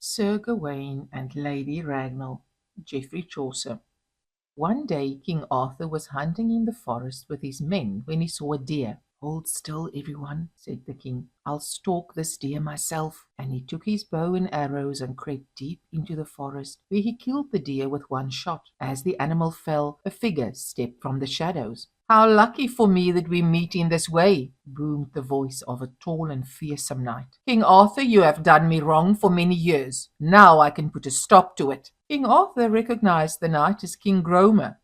Sir Gawain and Lady Ragnell. Geoffrey Chaucer. One day King Arthur was hunting in the forest with his men when he saw a deer. "Hold still, everyone," said the king. "I'll stalk this deer myself." And he took his bow and arrows and crept deep into the forest, where he killed the deer with one shot. As the animal fell, a figure stepped from the shadows. "How lucky for me that we meet in this way," boomed the voice of a tall and fearsome knight. "King Arthur, you have done me wrong for many years. Now I can put a stop to it." King Arthur recognized the knight as King Gromer.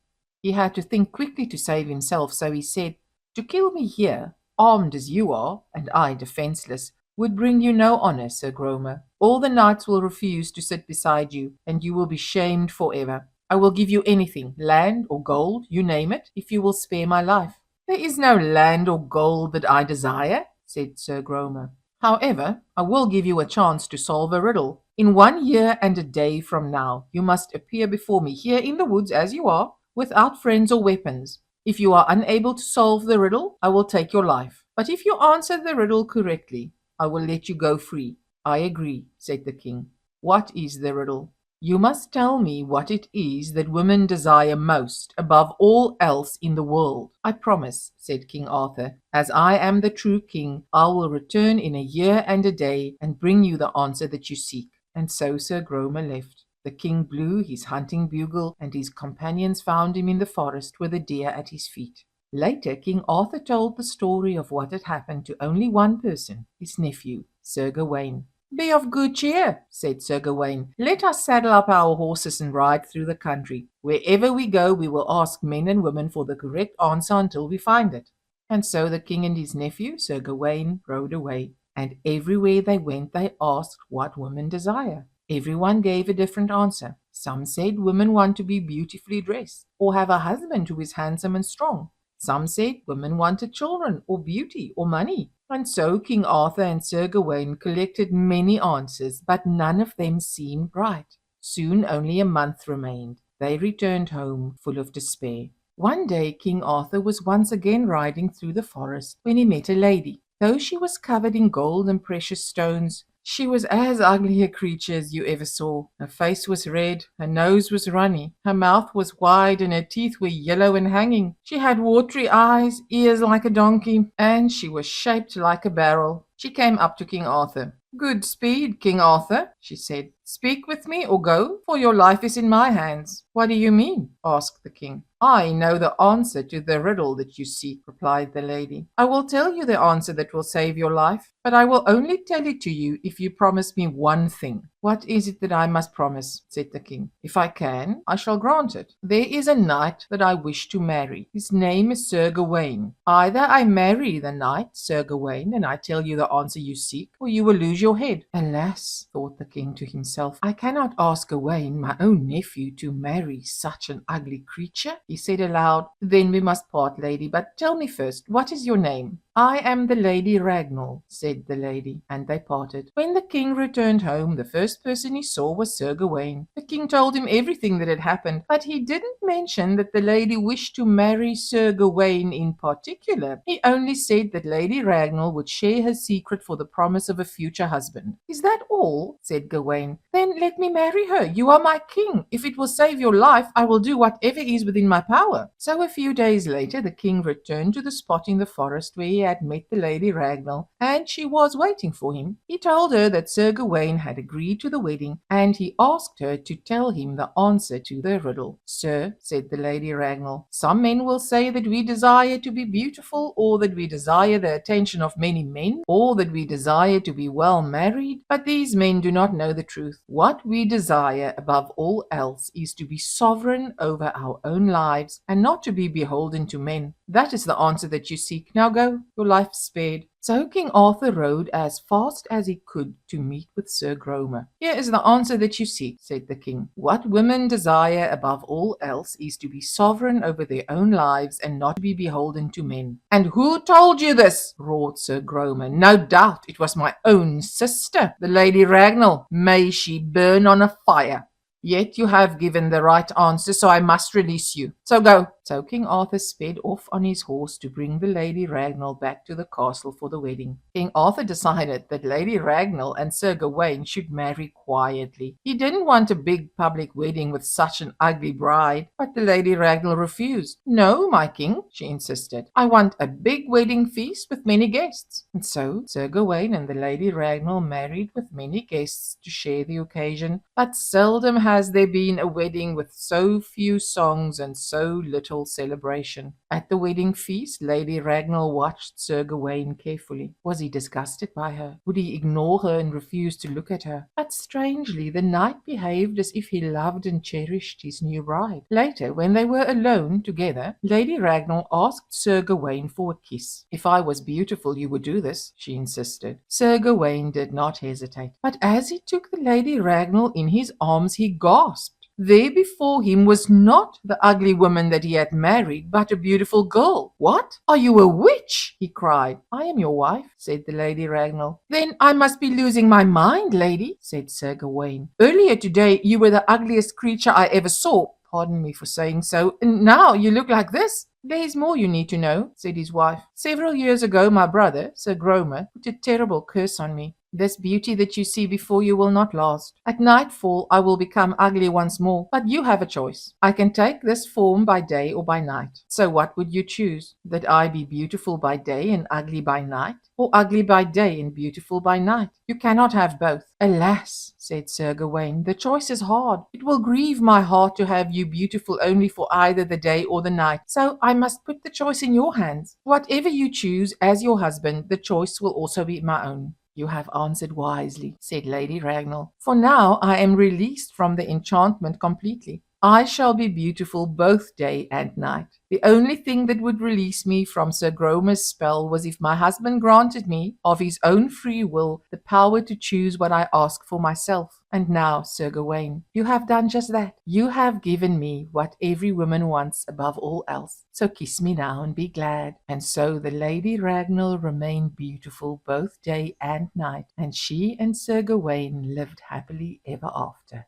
He had to think quickly to save himself, so he said, "To kill me here, armed as you are, and I defenseless, would bring you no honor, Sir Gromer. All the knights will refuse to sit beside you, and you will be shamed forever. I will give you anything, land or gold, you name it, if you will spare my life." "There is no land or gold that I desire," said Sir Gromer. "However, I will give you a chance to solve a riddle. In 1 year and a day from now, you must appear before me here in the woods as you are, without friends or weapons. If you are unable to solve the riddle, I will take your life. But if you answer the riddle correctly, I will let you go free." "I agree," said the king. "What is the riddle?" "You must tell me what it is that women desire most, above all else in the world." "I promise," said King Arthur. "As I am the true king, I will return in 1 year and a day and bring you the answer that you seek." And so Sir Gromer left. The king blew his hunting bugle, and his companions found him in the forest with a deer at his feet. Later, King Arthur told the story of what had happened to only one person, his nephew, Sir Gawain. "Be of good cheer," said Sir Gawain. "Let us saddle up our horses and ride through the country. Wherever we go, we will ask men and women for the correct answer until we find it." And so the king and his nephew, Sir Gawain, rode away. And everywhere they went, they asked what women desire. Everyone gave a different answer. Some said women want to be beautifully dressed, or have a husband who is handsome and strong. Some said women wanted children, or beauty, or money. And so King Arthur and Sir Gawain collected many answers, but none of them seemed right. Soon only a month remained. They returned home full of despair. One day King Arthur was once again riding through the forest when he met a lady. Though she was covered in gold and precious stones, she was as ugly a creature as you ever saw. Her face was red, her nose was runny, her mouth was wide, and her teeth were yellow and hanging. She had watery eyes, ears like a donkey, and she was shaped like a barrel. She came up to King Arthur. "Good speed, King Arthur," she said. "Speak with me or go, for your life is in my hands." "What do you mean?" asked the king. "I know the answer to the riddle that you seek," replied the lady. "I will tell you the answer that will save your life, but I will only tell it to you if you promise me one thing." "What is it that I must promise?" said the king. "If I can, I shall grant it. There is a knight that I wish to marry. His name is Sir Gawain. Either I marry the knight, Sir Gawain, and I tell you the answer you seek, or you will lose your head." "Alas," thought the king to himself, "I cannot ask Gawain, my own nephew, to marry such an ugly creature." He said aloud, "Then we must part, lady, but tell me first, what is your name?" "I am the Lady Ragnell," said the lady, and they parted. When the king returned home, the first person he saw was Sir Gawain. The king told him everything that had happened, but he didn't mention that the lady wished to marry Sir Gawain in particular. He only said that Lady Ragnell would share her secret for the promise of a future husband. "Is that all?" said Gawain. "Then let me marry her. You are my king. If it will save your life, I will do whatever is within my power." So a few days later, the king returned to the spot in the forest where he had met the Lady Ragnell, and she was waiting for him. He told her that Sir Gawain had agreed to the wedding, and he asked her to tell him the answer to the riddle. "Sir," said the Lady Ragnell, "some men will say that we desire to be beautiful, or that we desire the attention of many men, or that we desire to be well married, but these men do not know the truth. What we desire above all else is to be sovereign over our own lives, and not to be beholden to men. That is the answer that you seek. Now go, your life is spared." So King Arthur rode as fast as he could to meet with Sir Gromer. "Here is the answer that you seek," said the king. "What women desire above all else is to be sovereign over their own lives and not to be beholden to men." "And who told you this?" roared Sir Gromer. "No doubt it was my own sister, the Lady Ragnell. May she burn on a fire. Yet you have given the right answer, so I must release you. So go, So King Arthur sped off on his horse to bring the Lady Ragnell back to the castle for the wedding. King Arthur decided that Lady Ragnell and Sir Gawain should marry quietly. He didn't want a big public wedding with such an ugly bride, but the Lady Ragnell refused. "No, my king," she insisted. "I want a big wedding feast with many guests." And so Sir Gawain and the Lady Ragnell married with many guests to share the occasion, but seldom has there been a wedding with so few songs and so little celebration. At the wedding feast, Lady Ragnell watched Sir Gawain carefully. Was he disgusted by her? Would he ignore her and refuse to look at her? But strangely, the knight behaved as if he loved and cherished his new bride. Later, when they were alone together, Lady Ragnell asked Sir Gawain for a kiss. "If I was beautiful, you would do this," she insisted. Sir Gawain did not hesitate, but as he took the Lady Ragnell in his arms, he gasped. There before him was not the ugly woman that he had married, but a beautiful girl. "What? Are you a witch?" he cried. "I am your wife," said the Lady Ragnell. "Then I must be losing my mind, lady," said Sir Gawain. "Earlier today you were the ugliest creature I ever saw. Pardon me for saying so, and now you look like this." "There is more you need to know," said his wife. "Several years ago my brother, Sir Gromer, put a terrible curse on me. This beauty that you see before you will not last. At nightfall I will become ugly once more, but you have a choice. I can take this form by day or by night. So what would you choose? That I be beautiful by day and ugly by night, or ugly by day and beautiful by night? You cannot have both." "Alas," said Sir Gawain, "the choice is hard. It will grieve my heart to have you beautiful only for either the day or the night. So I must put the choice in your hands. Whatever you choose as your husband, the choice will also be my own." "You have answered wisely," said Lady Ragnell, "for now I am released from the enchantment completely. I shall be beautiful both day and night. The only thing that would release me from Sir Gromer's spell was if my husband granted me, of his own free will, the power to choose what I ask for myself. And now, Sir Gawain, you have done just that. You have given me what every woman wants above all else. So kiss me now and be glad." And so the Lady Ragnell remained beautiful both day and night, and she and Sir Gawain lived happily ever after.